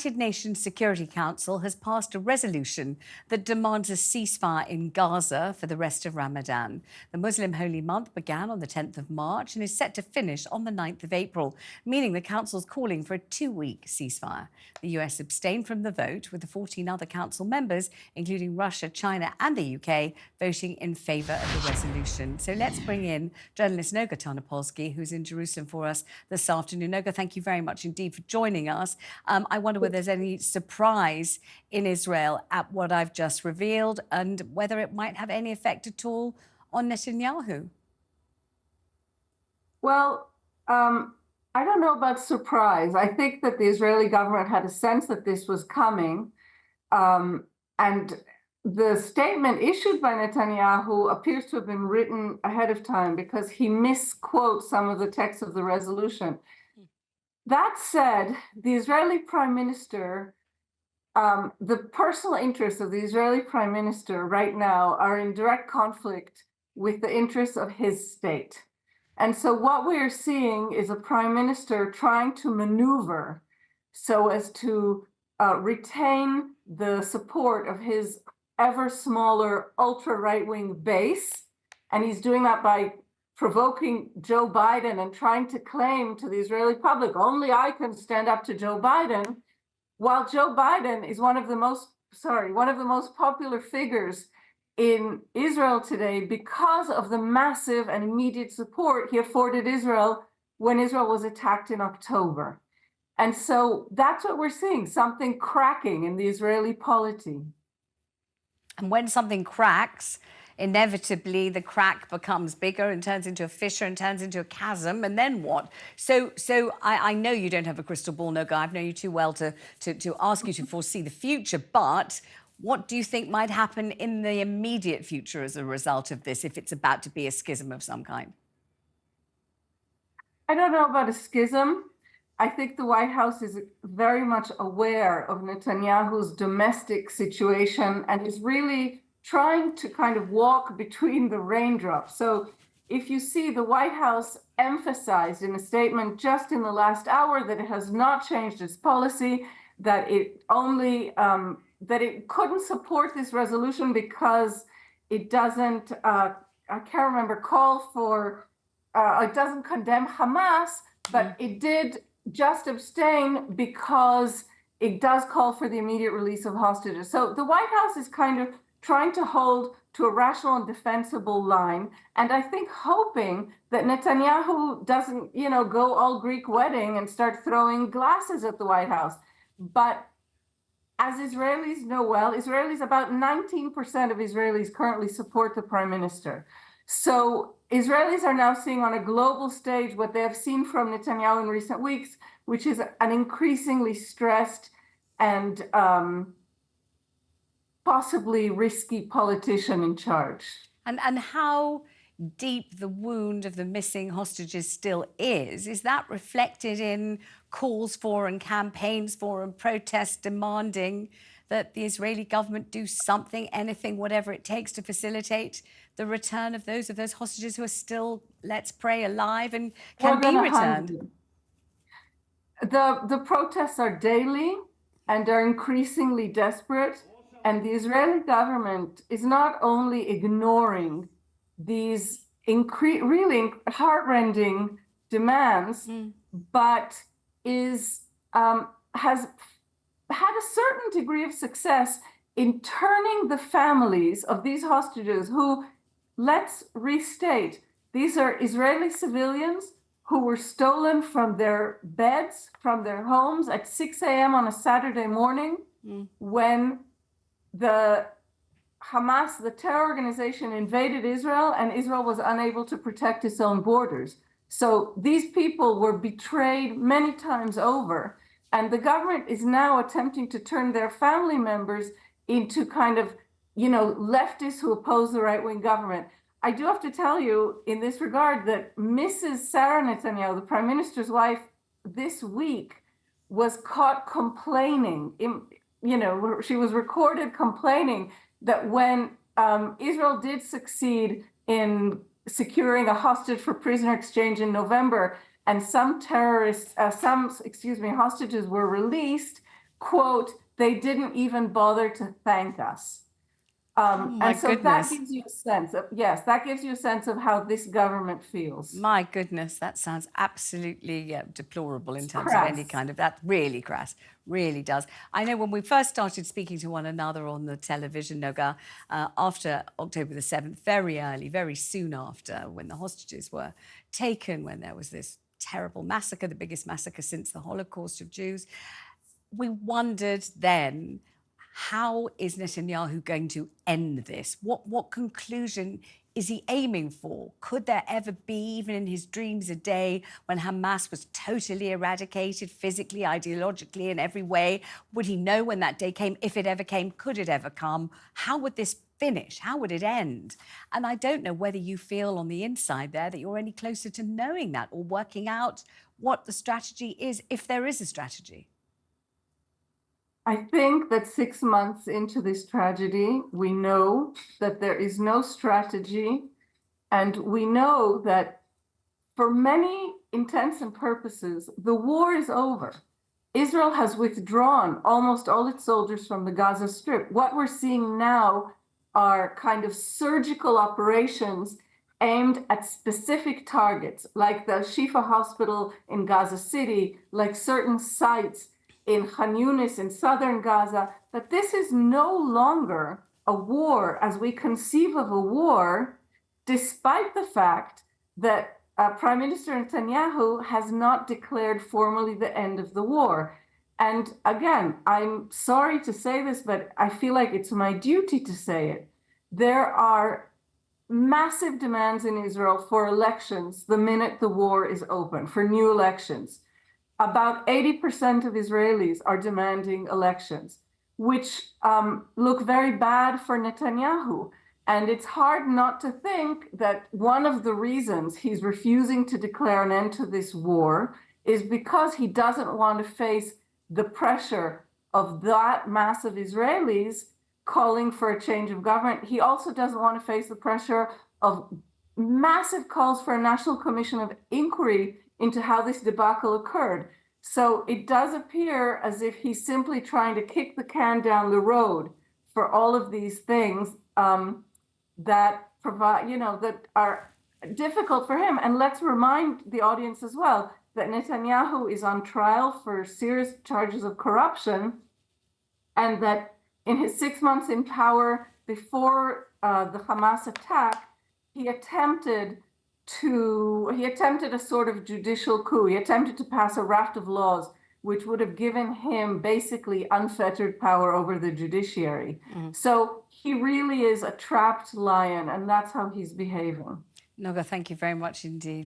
United Nations Security Council has passed a resolution that demands a ceasefire in Gaza for the rest of Ramadan. The Muslim holy month began on the 10th of March and is set to finish on the 9th of April, meaning the Council's calling for a 2-week ceasefire. The US abstained from the vote, with the 14 other Council members, including Russia, China and the UK, voting in favour of the resolution. So let's bring in journalist Noga Tarnopolsky, who's in Jerusalem for us this afternoon. Noga, thank you very much indeed for joining us. I wonder whether there's any surprise in Israel at what I've just revealed and whether it might have any effect at all on Netanyahu. Well, I don't know about surprise. I think that the Israeli government had a sense that this was coming. And the statement issued by Netanyahu appears to have been written ahead of time because he misquotes some of the text of the resolution. That said, the Israeli Prime Minister, the personal interests of the Israeli Prime Minister right now are in direct conflict with the interests of his state. And so what we are seeing is a Prime Minister trying to maneuver so as to retain the support of his ever smaller ultra right-wing base. And he's doing that by provoking Joe Biden and trying to claim to the Israeli public, only I can stand up to Joe Biden, while Joe Biden is one of the most popular figures in Israel today because of the massive and immediate support he afforded Israel when Israel was attacked in October. And so that's what we're seeing, something cracking in the Israeli polity. And when something cracks, inevitably the crack becomes bigger and turns into a fissure and turns into a chasm, and then what? So I know you don't have a crystal ball, Noga. I've known you too well to ask you to foresee the future, but what do you think might happen in the immediate future as a result of this, if it's about to be a schism of some kind? I don't know about a schism. I think the White House is very much aware of Netanyahu's domestic situation and is really trying to kind of walk between the raindrops. So if you see, the White House emphasized in a statement just in the last hour that it has not changed its policy, that it only that it couldn't support this resolution because it doesn't, I can't remember, call for, it doesn't condemn Hamas, but it did just abstain because it does call for the immediate release of hostages. So the White House is kind of trying to hold to a rational and defensible line, and I think hoping that Netanyahu doesn't, go all Greek wedding and start throwing glasses at the White House. But as Israelis know well, about 19% of Israelis currently support the Prime Minister. So Israelis are now seeing on a global stage what they have seen from Netanyahu in recent weeks, which is an increasingly stressed and possibly risky politician in charge. And how deep the wound of the missing hostages still is that reflected in calls for and campaigns for and protests demanding that the Israeli government do something, anything, whatever it takes to facilitate the return of those hostages who are still, let's pray, alive and can be returned? The protests are daily and are increasingly desperate. And the Israeli government is not only ignoring these really heartrending demands, but has had a certain degree of success in turning the families of these hostages who, let's restate, these are Israeli civilians who were stolen from their beds, from their homes at 6 a.m. on a Saturday morning when the Hamas, the terror organization, invaded Israel, and Israel was unable to protect its own borders. So these people were betrayed many times over, and the government is now attempting to turn their family members into kind of, leftists who oppose the right-wing government. I do have to tell you in this regard that Mrs. Sarah Netanyahu, the Prime Minister's wife, this week was caught complaining she was recorded complaining that when Israel did succeed in securing a hostage for prisoner exchange in November, and some hostages were released, quote, they didn't even bother to thank us. My and so goodness. that gives you a sense of, yes, that gives you a sense of how this government feels. My goodness, that sounds absolutely deplorable in terms of any Crass. kind of that. Really crass, really does. I know when we first started speaking to one another on the television, Noga, after October the 7th, very early, very soon after, when the hostages were taken, when there was this terrible massacre, the biggest massacre since the Holocaust of Jews, we wondered then, how is Netanyahu going to end this? What conclusion is he aiming for? Could there ever be, even in his dreams, a day when Hamas was totally eradicated physically, ideologically, in every way? Would he know when that day came, if it ever came? Could it ever come? How would this finish? How would it end? And I don't know whether you feel on the inside there that you're any closer to knowing that or working out what the strategy is, if there is a strategy. I think that 6 months into this tragedy, we know that there is no strategy, and we know that for many intents and purposes, the war is over. Israel has withdrawn almost all its soldiers from the Gaza Strip. What we're seeing now are kind of surgical operations aimed at specific targets, like the Shifa Hospital in Gaza City, like certain sites in Khan Yunis in southern Gaza, that this is no longer a war as we conceive of a war, despite the fact that Prime Minister Netanyahu has not declared formally the end of the war. And again, I'm sorry to say this, but I feel like it's my duty to say it. There are massive demands in Israel for elections the minute the war is open, for new elections. About 80% of Israelis are demanding elections, which look very bad for Netanyahu. And it's hard not to think that one of the reasons he's refusing to declare an end to this war is because he doesn't want to face the pressure of that mass of Israelis calling for a change of government. He also doesn't want to face the pressure of massive calls for a national commission of inquiry into how this debacle occurred. So it does appear as if he's simply trying to kick the can down the road for all of these things that provide, that are difficult for him. And let's remind the audience as well that Netanyahu is on trial for serious charges of corruption, and that in his 6 months in power before the Hamas attack, he attempted a sort of judicial coup. He attempted to pass a raft of laws which would have given him basically unfettered power over the judiciary. So he really is a trapped lion, and that's how he's behaving. Noga, thank you very much indeed.